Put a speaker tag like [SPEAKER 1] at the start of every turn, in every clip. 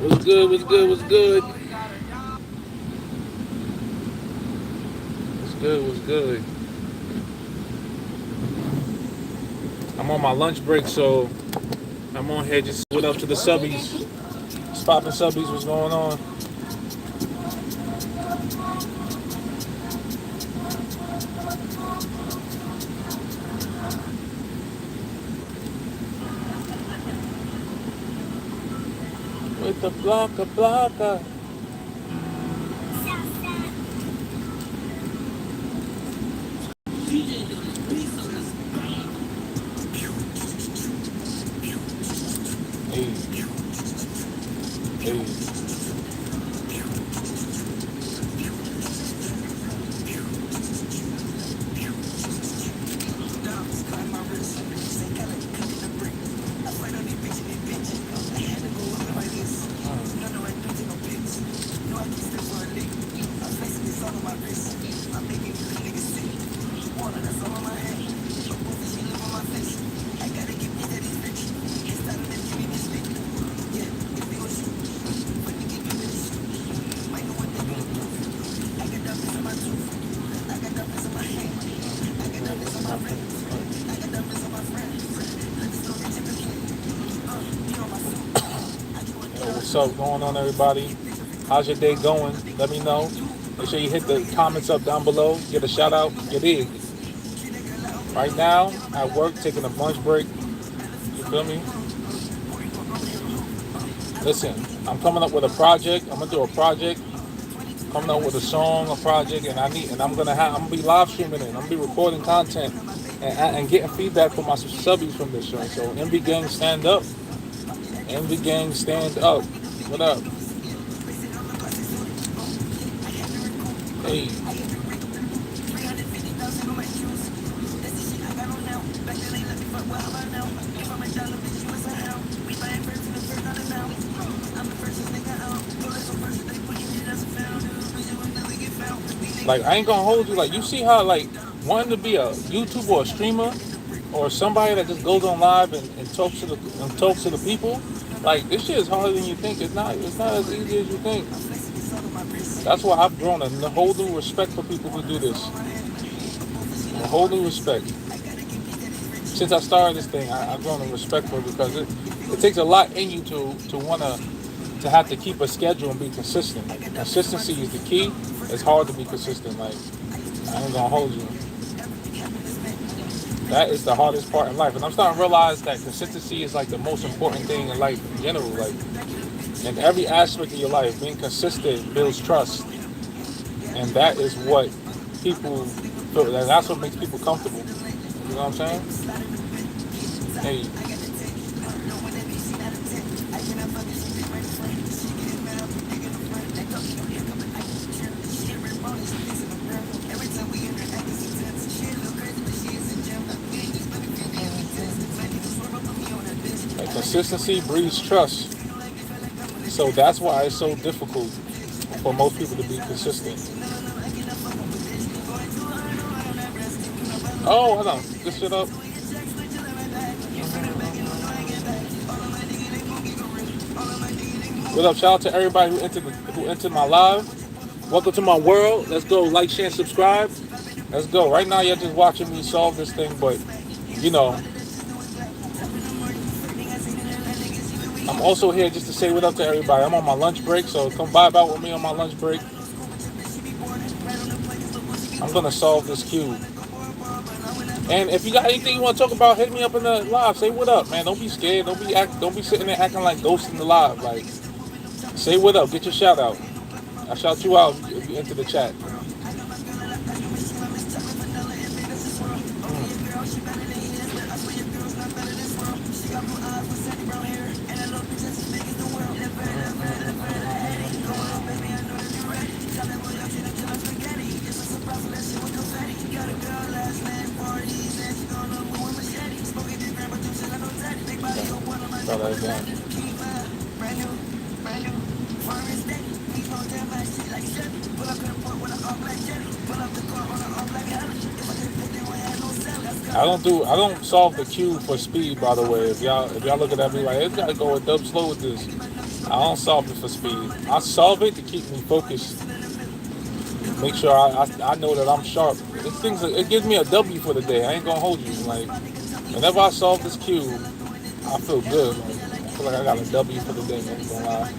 [SPEAKER 1] What's good? What's good? What's good? What's good? What's good? I'm on my lunch break, so I'm on here just what up to the subbies. It's popping subbies. What's going on? With the blocker, blocker. Hey, hey. What's up going on, everybody? How's your day going? Let me know. Make sure you hit the comments up down below. Get a shout out. Get in. Right now, at work, taking a lunch break. You feel me? Listen, I'm coming up with a project. I'm gonna do a project. Coming up with a song, a project, and I'm gonna be live streaming it. I'm gonna be recording content and getting feedback from my subbies from this show. So MV Gang stand up. MV Gang stand up. What up? Hey. Like I ain't gonna hold you. Like you see how like wanting to be a YouTuber or a streamer or somebody that just goes on live and talks to the people. Like this shit is harder than you think. It's not as easy as you think. That's why I've grown a whole new respect for people who do this. A whole new respect. Since I started this thing, I've grown a respect for it because it takes a lot in you to wanna to have to keep a schedule and be consistent. Consistency is the key. It's hard to be consistent. Like I ain't gonna hold you. That is the hardest part in life, and I'm starting to realize that consistency is like the most important thing in life in general. Like in every aspect of your life, being consistent builds trust, and that is what people feel. That's what makes people comfortable. You know what I'm saying? Hey, like consistency breeds trust. So that's why it's so difficult for most people to be consistent. Oh, hold on, this shit up. What up? Shout out to everybody who entered my live. Welcome to my world. Let's go. Like, share, and subscribe. Let's go. Right now, you're just watching me solve this thing, but you know, I'm also here just to say what up to everybody. I'm on my lunch break, so come vibe out with me on my lunch break. I'm gonna solve this cube. And if you got anything you want to talk about, hit me up in the live. Say what up, man. Don't be scared. Don't be sitting there acting like ghosts in the live. Like, say what up. Get your shout out. I shout you out if you enter the chat. Try that again. I don't solve the queue for speed, by the way. If y'all looking at me like it's gotta go a dub slow with this. I don't solve it for speed. I solve it to keep me focused. Make sure I know that I'm sharp. It gives me a W for the day. I ain't gonna hold you. Like whenever I solve this cube, I feel good. Like, I feel like I got a W for the day. Man, ain't gonna lie.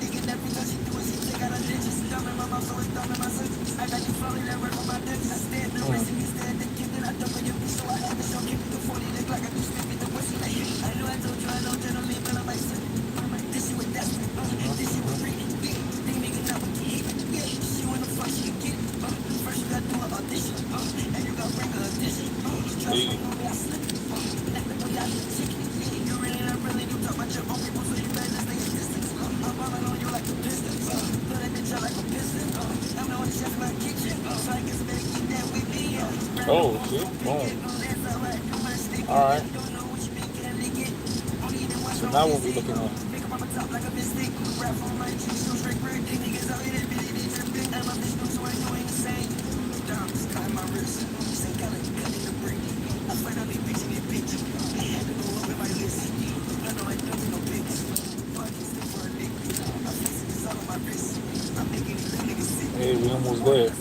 [SPEAKER 1] Oh, see? Boom. Alright. So now what we looking at? Hey, we almost there.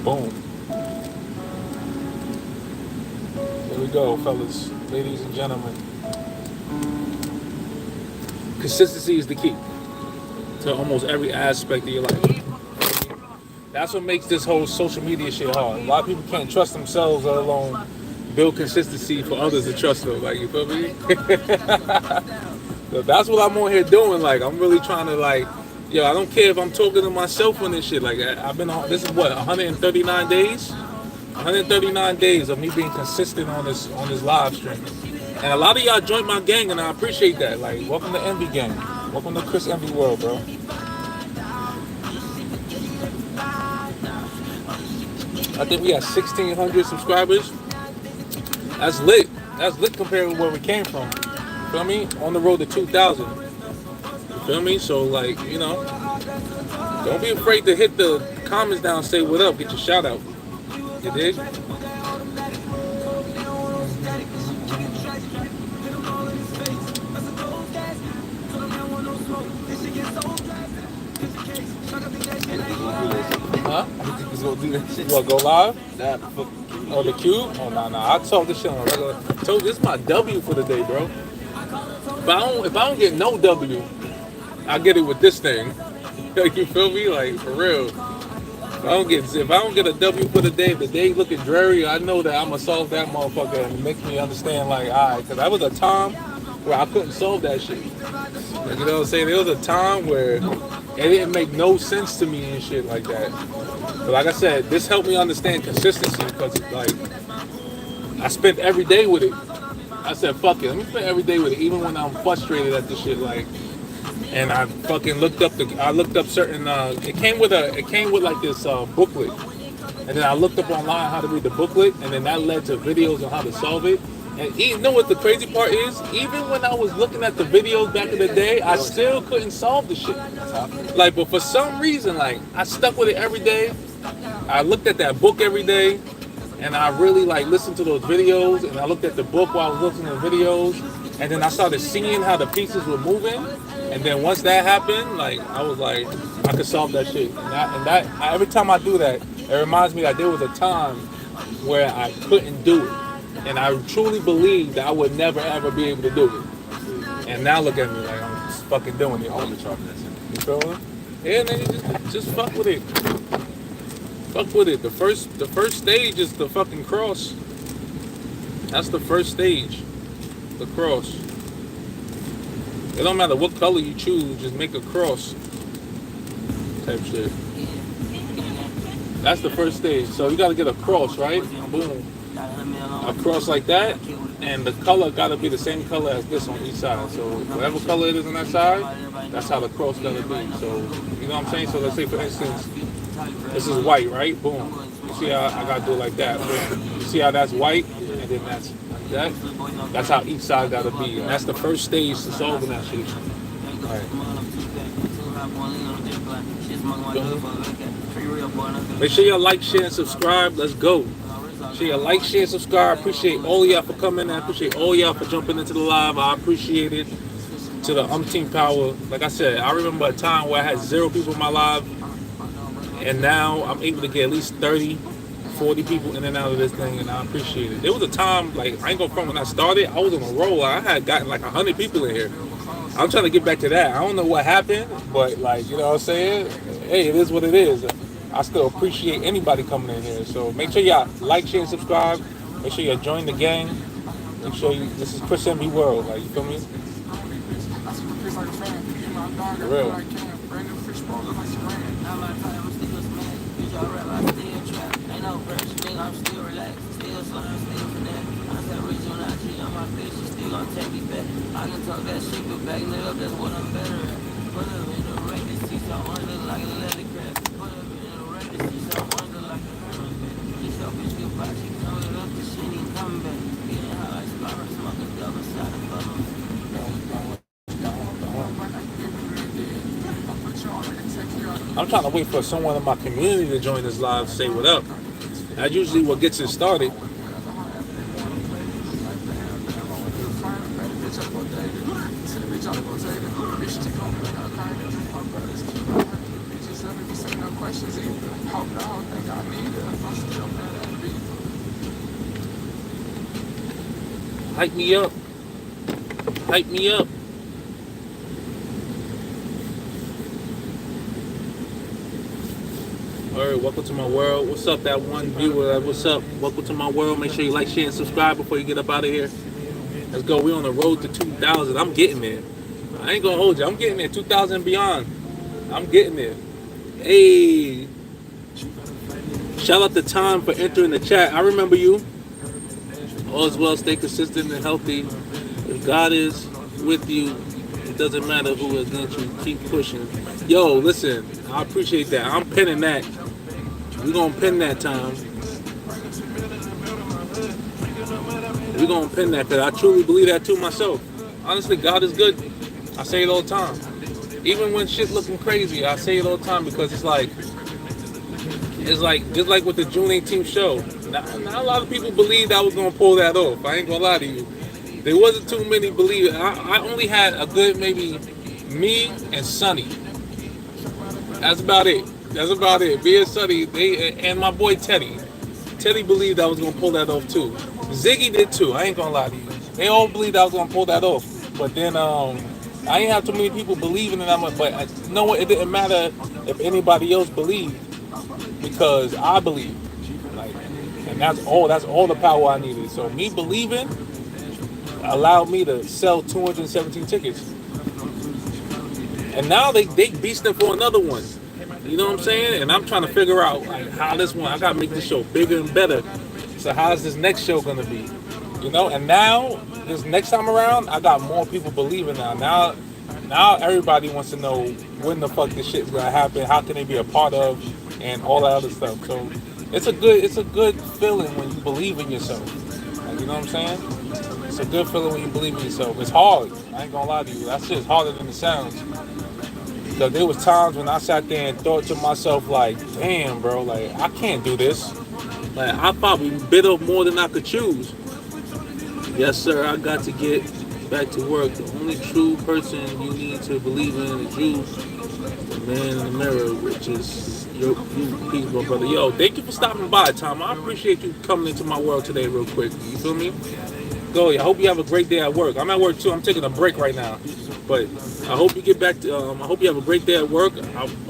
[SPEAKER 1] Boom. Here we go, fellas, ladies and gentlemen. Consistency is the key to almost every aspect of your life. That's what makes this whole social media shit hard. A lot of people can't trust themselves, let alone build consistency for others to trust them. Like, you feel me? So that's what I'm on here doing. Like, I'm really trying to, like, yo, I don't care if I'm talking to myself on this shit. Like, I've been on, this is what, 139 days? 139 days of me being consistent on this live stream. And a lot of y'all joined my gang, and I appreciate that. Like, welcome to Envy Gang. Welcome to Chris Envy World, bro. I think we got 1,600 subscribers. That's lit. That's lit compared to where we came from. You feel me? On the road to 2,000. You feel me? So, like, you know, don't be afraid to hit the comments down, say what up, get your shout out. You dig? Huh? What, go live? Oh, the cube? Oh, nah. I talk this shit on a regular. Told you, this is my W for the day, bro. If I don't get no W, I get it with this thing. You feel me? Like, for real. If I don't get a W for the day looking dreary, I know that I'm gonna solve that motherfucker, and it makes me understand, like, alright, because that was a time where I couldn't solve that shit. Like, you know what I'm saying? There was a time where it didn't make no sense to me and shit like that. But like I said, this helped me understand consistency, because, like, I spent every day with it. I said, fuck it, let me spend every day with it, even when I'm frustrated at this shit, like. And I fucking looked up certain. It came with like this booklet, and then I looked up online how to read the booklet, and then that led to videos on how to solve it. And you know what the crazy part is? Even when I was looking at the videos back in the day, I still couldn't solve the shit. Like, but for some reason, like, I stuck with it every day. I looked at that book every day, and I really, like, listened to those videos, and I looked at the book while I was listening to the videos, and then I started seeing how the pieces were moving. And then once that happened, like, I was like, I could solve that shit. And that every time I do that, it reminds me that there was a time where I couldn't do it. And I truly believed that I would never, ever be able to do it. And now look at me, like, I'm just fucking doing it. You feel me? Yeah, and then you just fuck with it. Fuck with it. The first stage is the fucking cross. That's the first stage. The cross. It don't matter what color you choose, just make a cross. type shit. That's the first stage. So you gotta get a cross, right? Boom. A cross like that, and the color gotta be the same color as this on each side. So whatever color it is on that side, that's how the cross gotta be. So you know what I'm saying? So let's say for instance, this is white, right? Boom. You see how I gotta do it like that. Boom. You see how that's white, and then that's like that. That's how each side gotta be. And that's the first stage to solving that shit. All right. Make sure y'all like, share, and subscribe. Let's go. Make sure y'all like, share, and subscribe. Appreciate all y'all for coming. I appreciate all y'all for jumping into the live. I appreciate it. To the umpteen power. Like I said, I remember a time where I had 0 people in my live, and now I'm able to get at least 30, 40 people in and out of this thing, and I appreciate it. There was a time, like, I ain't gonna front, when I started, I was on a roll. I had gotten like 100 people in here. I'm trying to get back to that. I don't know what happened, but, like, you know what I'm saying? Hey, it is what it is. I still appreciate anybody coming in here. So make sure y'all like, share, and subscribe. Make sure y'all join the gang. Make sure you, this is Chris MB World. Like, you feel me? For real. I can talk that shit, but back it up, that's what I'm better at. Put up in the record, see someone look like a leather crab. Put up in the record, see someone look like a hermit. This your bitch get back, she coming up, the shit ain't coming back. Getting high like spiral, smoking double side of bubble. I'm trying to wait for someone in my community to join this live, say what up. That's usually what gets it started. Hype me up. Hype me up. Alright, welcome to my world. What's up, that one viewer? What's up? Welcome to my world. Make sure you like, share, and subscribe before you get up out of here. Let's go. We're on the road to 2,000. I'm getting there. I ain't gonna hold you. I'm getting there. 2,000 and beyond. I'm getting there. Hey. Shout out to Tom for entering the chat. I remember you. All is well. Stay consistent and healthy. If God is with you, it doesn't matter who is against you. Keep pushing. Yo, listen. I appreciate that. I'm pinning that. We're gonna pin that, Tom. We're gonna pin that, because I truly believe that too myself. Honestly, God is good. I say it all the time. Even when shit looking crazy, I say it all the time, because it's like just like with the June 18th show. Not a lot of people believed I was gonna pull that off. I ain't gonna lie to you. There wasn't too many believe. I only had a good maybe me and Sonny. That's about it. That's about it. Me and Sonny, and my boy Teddy. Teddy believed I was gonna pull that off too. Ziggy did too. I ain't gonna lie to you. They all believed I was gonna pull that off. But then I ain't have too many people believing in that much. But you know what? It didn't matter if anybody else believed, because I believed. Like, and that's all the power I needed. So me believing allowed me to sell 217 tickets. And now they beasting for another one. You know what I'm saying? And I'm trying to figure out like how this one, I gotta make this show bigger and better. So how's this next show gonna be? You know, and now this next time around, I got more people believing now. Now everybody wants to know when the fuck this shit's gonna happen, how can they be a part of, and all that other stuff. So it's a good feeling when you believe in yourself. Like, you know what I'm saying? It's a good feeling when you believe in yourself. It's hard. I ain't gonna lie to you. That shit's harder than it sounds. Because there was times when I sat there and thought to myself, like, damn, bro, like, I can't do this. Like, I probably bit off more than I could choose. Yes, sir, I got to get back to work. The only true person you need to believe in is you, the man in the mirror, which is you, peace, my brother. Yo, thank you for stopping by, Tom. I appreciate you coming into my world today real quick. You feel me? Go. I hope you have a great day at work. I'm at work, too. I'm taking a break right now. But I hope you get back to, I hope you have a great day at work.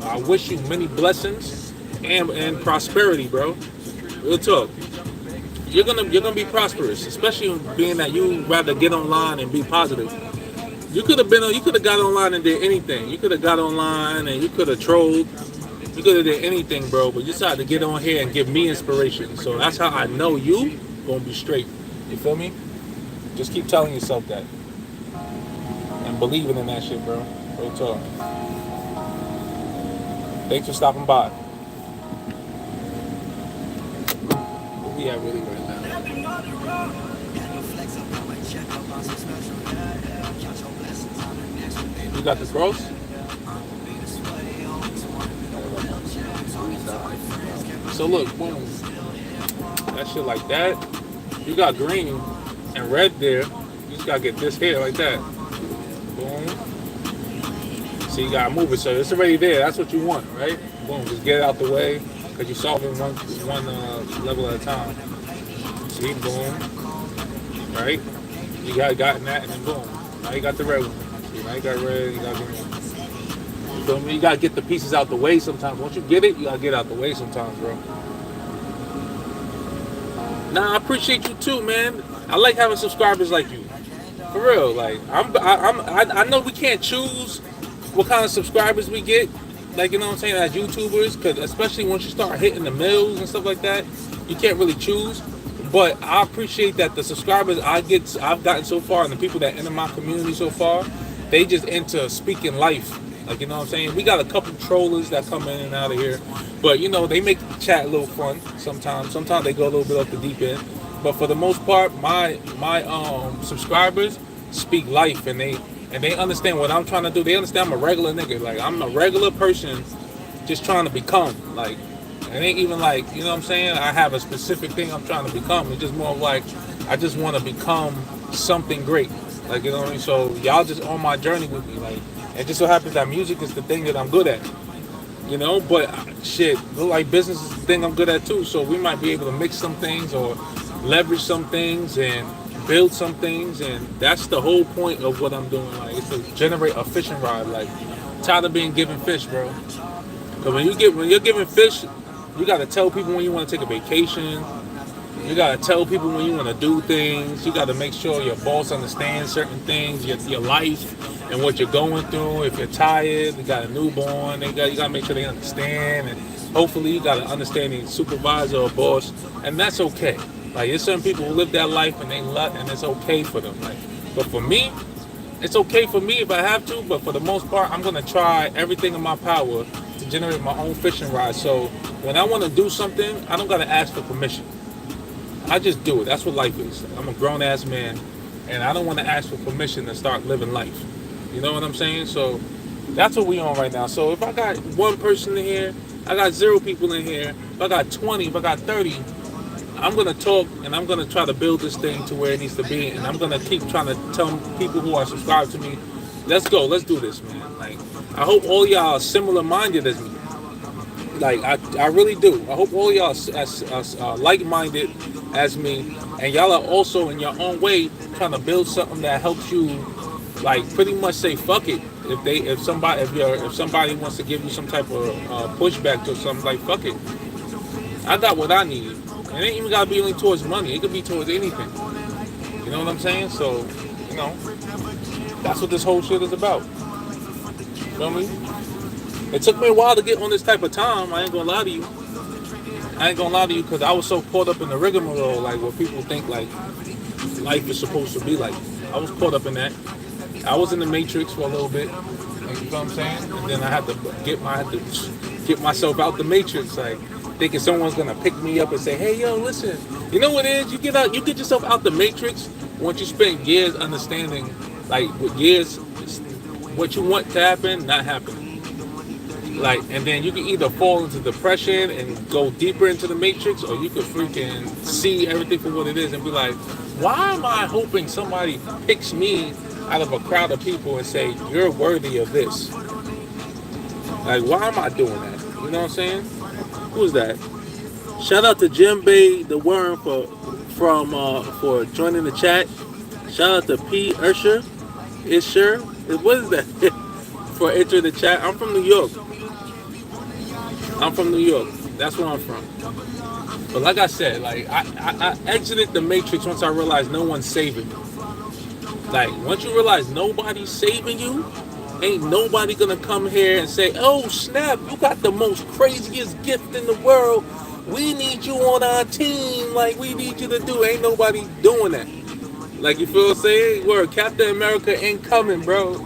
[SPEAKER 1] I wish you many blessings and prosperity, bro. Real talk. You're gonna be prosperous, especially being that you rather get online and be positive. You could have got online and did anything. You could have got online and you could have trolled. You could have did anything, bro, but you decided to get on here and give me inspiration. So that's how I know you gonna be straight. You feel me? Just keep telling yourself that and believing in that shit, bro. Real talk. Thanks for stopping by. Where we at really right now? You got the gross? So look, boom. That shit like that. You got green and red there. You just gotta get this here like that. Boom. So you gotta move it. So it's already there. That's what you want, right? Boom. Just get it out the way because you're solving one level at a time. See, boom. Right? You gotten that, and then boom. Now you got the red one. See, now you got red. You got green. You feel me? You gotta get the pieces out the way sometimes. Once you get it, you gotta get out the way sometimes, bro. Nah, I appreciate you too, man. I like having subscribers like you. For real, like I know we can't choose what kind of subscribers we get, like, you know what I'm saying, as YouTubers, because especially once you start hitting the mills and stuff like that, you can't really choose. But I appreciate that the subscribers I've gotten so far, and the people that enter my community so far, they just enter speaking life. Like, you know what I'm saying? We got a couple trollers that come in and out of here, but you know, they make the chat a little fun sometimes. Sometimes they go a little bit off the deep end. But for the most part, my subscribers speak life, and they understand what I'm trying to do. They understand I'm a regular nigga. Like, I'm a regular person just trying to become. Like, it ain't even like, you know what I'm saying, I have a specific thing I'm trying to become. It's just more like I just want to become something great. Like, you know what I mean? So y'all just on my journey with me. Like, it just so happens that music is the thing that I'm good at. You know, but shit, like business is the thing I'm good at too. So we might be able to mix some things or leverage some things and build some things, and that's the whole point of what I'm doing. Like, it's to generate a fishing rod. Like, tired of being given fish, bro. Because when you're giving fish, you gotta tell people when you want to take a vacation. You gotta tell people when you want to do things. You gotta make sure your boss understands certain things, your life, and what you're going through. If you're tired, you got a newborn, you gotta make sure they understand. And hopefully, you got an understanding supervisor or boss, and that's okay. Like, there's certain people who live that life and and it's okay for them. Like, but for me, it's okay for me if I have to. But for the most part, I'm gonna try everything in my power to generate my own fishing rod. So when I want to do something, I don't gotta ask for permission. I just do it. That's what life is. I'm a grown ass man, and I don't want to ask for permission to start living life. You know what I'm saying? So that's what we on right now. So if I got one person in here, I got 0 people in here. If I got 20, if I got 30, I'm gonna talk and I'm gonna try to build this thing to where it needs to be, and I'm gonna keep trying to tell people who are subscribed to me, let's go, let's do this, man. Like, I hope all y'all are similar minded as me. Like, I really do. I hope all y'all as like-minded as me, and y'all are also in your own way trying to build something that helps you, like, pretty much say fuck it. If somebody wants to give you some type of pushback to something, like, fuck it. I got what I need. It ain't even gotta be only towards money. It could be towards anything. You know what I'm saying? So, you know, that's what this whole shit is about. Feel me? It took me a while to get on this type of time. I ain't gonna lie to you. Because I was so caught up in the rigmarole, like what people think like life is supposed to be like. I was caught up in that. I was in the Matrix for a little bit. Like, you know what I'm saying? And then I had to get myself out the Matrix, like, thinking someone's gonna pick me up and say, "Hey, yo, listen, you know what it is? You get yourself out the Matrix once you spend years understanding, like, what you want to happen, not happening. Like, and then you can either fall into depression and go deeper into the Matrix, or you could freaking see everything for what it is and be like, why am I hoping somebody picks me out of a crowd of people and say, you're worthy of this? Like, why am I doing that? You know what I'm saying? Who's that? Shout out to Jim Bay the Worm for joining the chat. Shout out to P. Ursher. What is that? For entering the chat. I'm from New York. That's where I'm from. But like I said, like, I exited the Matrix once I realized no one's saving me. Like, once you realize nobody's saving you, Ain't nobody gonna come here and say, "Oh snap, you got the most craziest gift in the world. We need you on our team. Like we need you to do." Ain't nobody doing that. Like you feel what I'm saying? Where Captain America ain't coming, bro.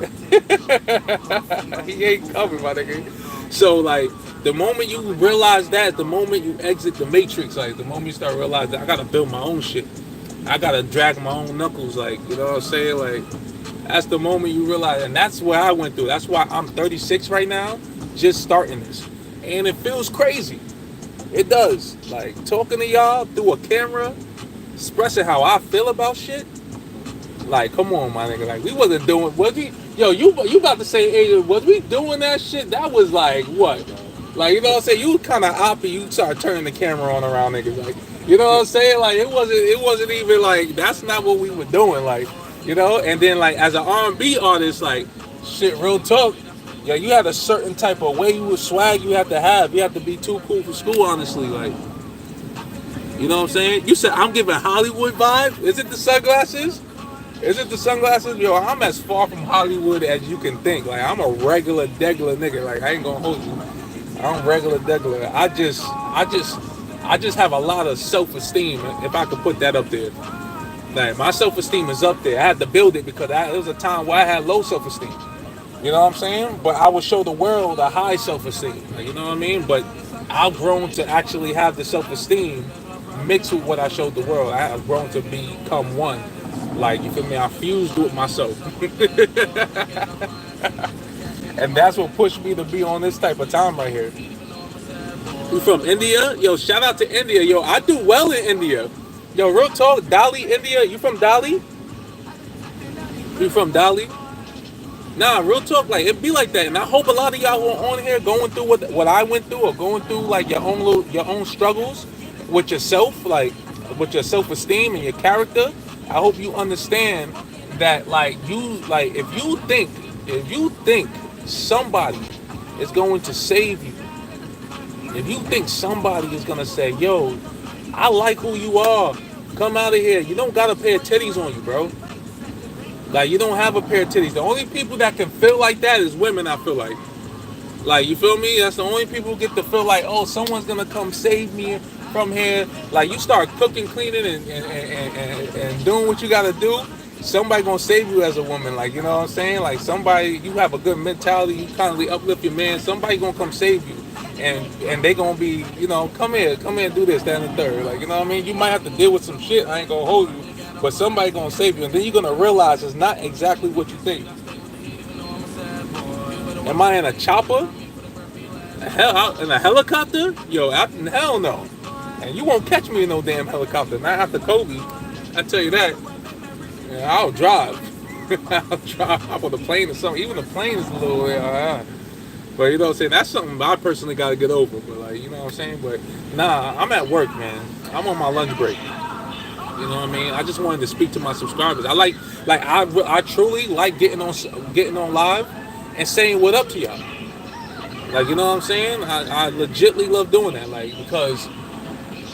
[SPEAKER 1] He ain't coming, my nigga. So like the moment you realize that, the moment you exit the matrix, like the moment you start realizing I gotta build my own shit. I gotta drag my own knuckles, like, you know what I'm saying? Like that's the moment you realize, and that's what I went through. That's why I'm 36 right now, just starting this. And it feels crazy. It does. Like talking to y'all through a camera, expressing how I feel about shit. Like, come on, my nigga. Like, we wasn't doing. Was we? Yo, you about to say, hey, was we doing that shit? That was like what? Like, you know what I'm saying? You kind of oppy. You start turning the camera on around niggas. Like, you know what I'm saying? Like, it wasn't even like that's not what we were doing. Like, you know. And then like as an R&B artist, like, shit, real talk. Yeah, you had a certain type of way you would swag you have to have. You have to be too cool for school, honestly. Like, you know what I'm saying? You said I'm giving Hollywood vibes. Is it the sunglasses? Is it the sunglasses? Yo, I'm as far from Hollywood as you can think. Like, I'm a regular, degular nigga. Like, I ain't gonna hold you. I'm regular, degular. I just have a lot of self-esteem, if I could put that up there. Like, my self-esteem is up there. I had to build it because there was a time where I had low self-esteem. You know what I'm saying? But I would show the world a high self-esteem. Like, you know what I mean? But I've grown to actually have the self-esteem mixed with what I showed the world. I have grown to become one. Like, you feel me? I fused with myself. And that's what pushed me to be on this type of time right here. You from India? Yo, shout out to India. Yo, I do well in India. Yo, real talk, Dali, India. You from Dali? You from Dali? Nah, real talk, like it be like that, and I hope a lot of y'all who are on here going through what I went through, or going through like your own struggles with yourself, like with your self esteem and your character. I hope you understand that, like if you think somebody is going to save you, if you think somebody is gonna say, "Yo, I like who you are, come out of here," you don't got a pair of titties on you, bro. Like, you don't have a pair of titties. The only people that can feel like that is women, I feel like. Like, you feel me? That's the only people who get to feel like, oh, someone's gonna come save me from here. Like, you start cooking, cleaning, and doing what you gotta do, somebody gonna save you as a woman. Like, you know what I'm saying? Like, somebody, you have a good mentality, you constantly uplift your man, somebody gonna come save you. And they gonna be, you know, come here and do this, that, and the third. Like, you know what I mean? You might have to deal with some shit, I ain't gonna hold you. But somebody gonna save you, and then you're gonna realize it's not exactly what you think. Am I in a chopper? In a helicopter? Yo, hell no. And you won't catch me in no damn helicopter. Not after Kobe. I tell you that. Yeah, I'll drive. I'll drive. I'm on the plane or something. Even the plane is a little. But you know what I'm saying? That's something I personally got to get over. But like, you know what I'm saying? But nah, I'm at work, man. I'm on my lunch break. You know what I mean? I just wanted to speak to my subscribers. I truly like getting on live and saying what up to y'all. Like, you know what I'm saying? I legitly love doing that. Like, because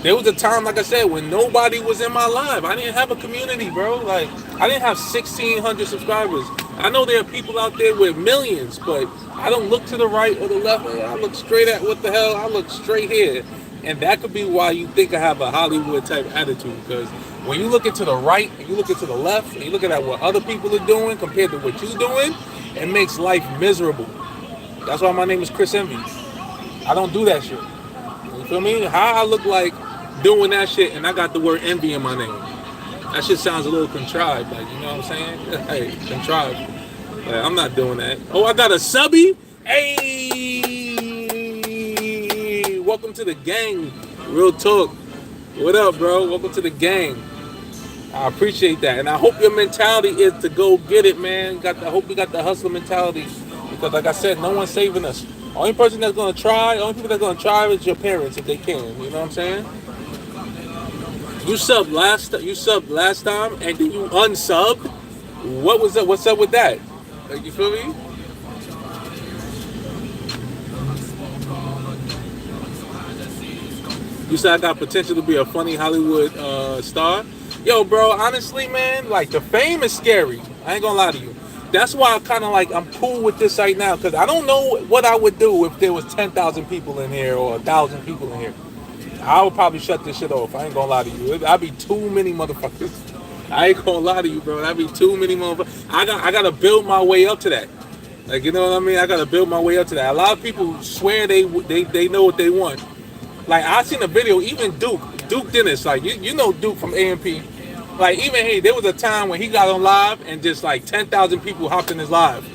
[SPEAKER 1] there was a time, like I said, when nobody was in my live. I didn't have a community, bro. Like, I didn't have 1,600 subscribers. I know there are people out there with millions, but I don't look to the right or the left. I look straight at what the hell. I look straight here. And that could be why you think I have a Hollywood type attitude, because when you look into the right and you look into the left and you look at what other people are doing compared to what you're doing, it makes life miserable. That's why my name is Chris Envy. I don't do that shit. You feel me? How I look like doing that shit and I got the word envy in my name. That shit sounds a little contrived, like, you know what I'm saying? Hey, contrived. Like, I'm not doing that. Oh, I got a subby? Hey! Welcome to the gang. Real talk. What up, bro? Welcome to the gang. I appreciate that. And I hope your mentality is to go get it, man. I hope you got the hustle mentality. Because like I said, no one's saving us. Only people that's gonna try is your parents if they can. You know what I'm saying? You subbed last time and then you unsubbed. What was up? What's up with that? Like, you feel me? You said I got potential to be a funny Hollywood star. Yo, bro, honestly, man, like, the fame is scary. I ain't gonna lie to you. That's why I'm kind of like I'm cool with this right now because I don't know what I would do if there was 10,000 people in here or 1,000 people in here. I would probably shut this shit off. I ain't gonna lie to you. I'd be too many motherfuckers. I ain't gonna lie to you, bro. That'd be too many motherfuckers. I gotta build my way up to that. Like, you know what I mean? I gotta build my way up to that. A lot of people swear they know what they want. Like, I seen a video, even Duke Dennis, like you know Duke from AMP. Like, even hey, there was a time when he got on live and just like 10,000 people hopped in his live.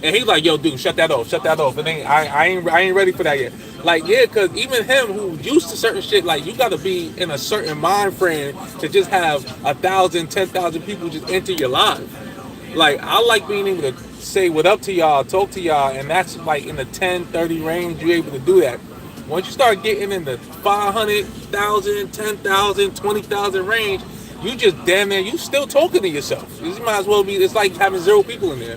[SPEAKER 1] And he's like, yo, dude, shut that off. And then I ain't ready for that yet. Like, yeah, because even him who used to certain shit, like, you got to be in a certain mind frame to just have 1,000, 10,000 people just enter your live. Like, I like being able to say what up to y'all, talk to y'all, and that's like in the 10, 30 range, you're able to do that. Once you start getting in the 500,000, 10,000, 20,000 range, you just damn near, you still talking to yourself. You might as well be, it's like having 0 people in there.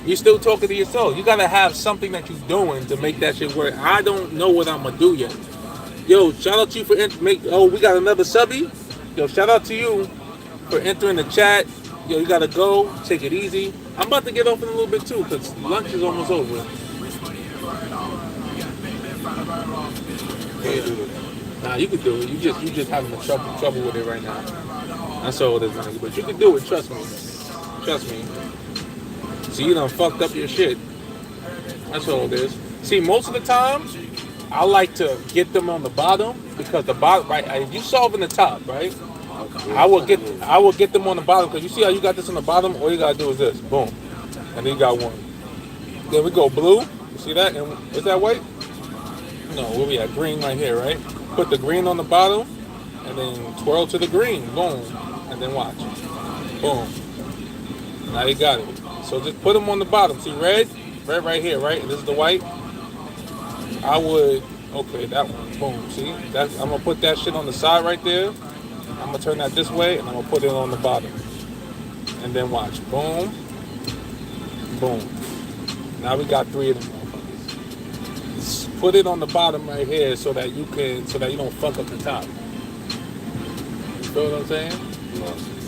[SPEAKER 1] You're still talking to yourself. You gotta have something that you're doing to make that shit work. I don't know what I'm gonna do yet. Yo, shout out to you for we got another subby. Yo, shout out to you for entering the chat. Yo, you gotta go. Take it easy. I'm about to get off in a little bit too, because lunch is almost over. Can't do it. Nah, you can do it. You just having a trouble with it right now. That's all it is, man. But you can do it. Trust me. Trust me. See, you done fucked up your shit. That's all it is. See, most of the time, I like to get them on the bottom because the bottom, right? If you solving the top, right? I will get them on the bottom because you see how you got this on the bottom. All you gotta do is this, boom, and then you got one. Then we go blue. You see that? And is that white? No, where we at? Green right here, right? Put the green on the bottom, and then twirl to the green, boom, and then watch, boom. Now you got it. So just put them on the bottom. See red right here, right? And this is the white. I would, okay, that one, boom. See, that's, I'm gonna put that shit on the side right there. I'm gonna turn that this way, and I'm gonna put it on the bottom. And then watch, boom, boom. Now we got 3 of them. Put it on the bottom right here so that you don't fuck up the top. You feel what I'm saying?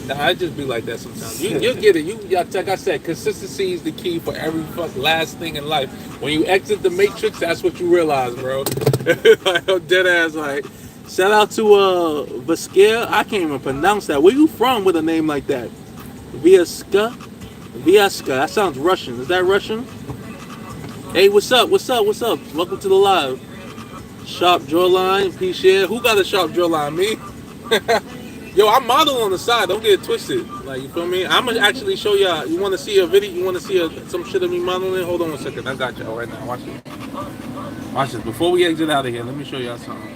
[SPEAKER 1] Nah, I just be like that sometimes. You'll get it. Like I said, consistency is the key for every last thing in life. When you exit the matrix, that's what you realize, bro. Like, I'm dead ass. Like, shout out to Vasquez. I can't even pronounce that. Where you from with a name like that? Viaska. That sounds Russian. Is that Russian? Hey, what's up? Welcome to the live. Sharp jawline, P-Share. Who got a sharp jawline? Me? Yo, I model on the side. Don't get it twisted. Like, you feel me? I'm gonna actually show y'all. You want to see a video? You want to see some shit of me modeling? Hold on 1 second. I got y'all right now. Watch this. Watch this. Before we exit out of here, let me show y'all something.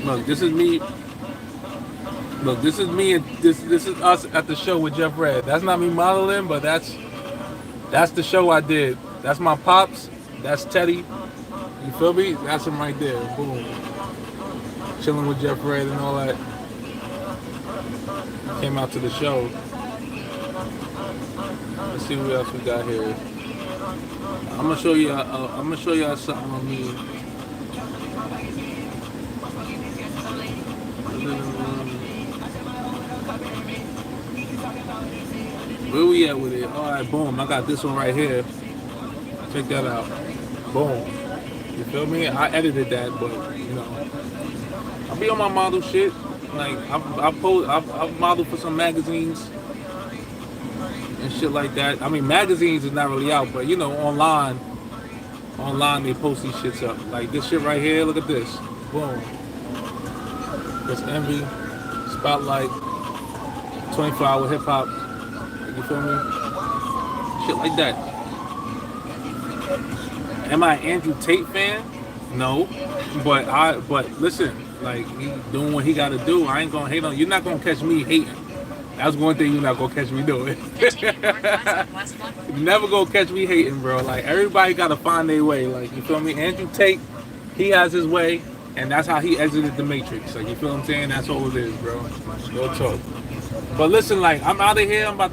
[SPEAKER 1] Look, this is me. Look, this is me, and this is us at the show with Jeff Red. That's not me modeling, but that's the show I did. That's my pops. That's Teddy. You feel me? That's him right there. Boom. Chilling with Jeff Red and all that. Came out to the show. Let's see what else we got here. I'm gonna show y'all something on me. Where we at with it? All right, boom. I got this one right here. Check that out. Boom. You feel me? I edited that, but you know, I'll be on my model shit. Like I've modeled for some magazines and shit like that. I mean, magazines is not really out, but you know, online they post these shits up. Like this shit right here. Look at this. Boom. This Envy Spotlight 24-hour hip hop. You feel me? Shit like that. Am I an Andrew Tate fan? No. But listen, like he doing what he gotta do. I ain't gonna hate on. You're not gonna catch me hating. That's one thing you're not gonna catch me doing. Never gonna catch me hating, bro. Like everybody gotta find their way. Like you feel me? Andrew Tate, he has his way, and that's how he exited the Matrix. Like you feel what I'm saying? That's all it is, bro. No talk. But listen, like I'm out of here. I'm about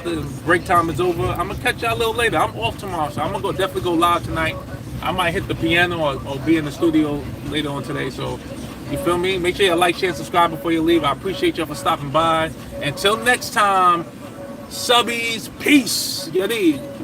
[SPEAKER 1] to break time is over. I'm gonna catch y'all a little later. I'm off tomorrow, so I'm gonna definitely go live tonight. I might hit the piano or be in the studio later on today. So you feel me? Make sure you like, share, and subscribe before you leave. I appreciate y'all for stopping by. Until next time, Subbies, peace. You dig?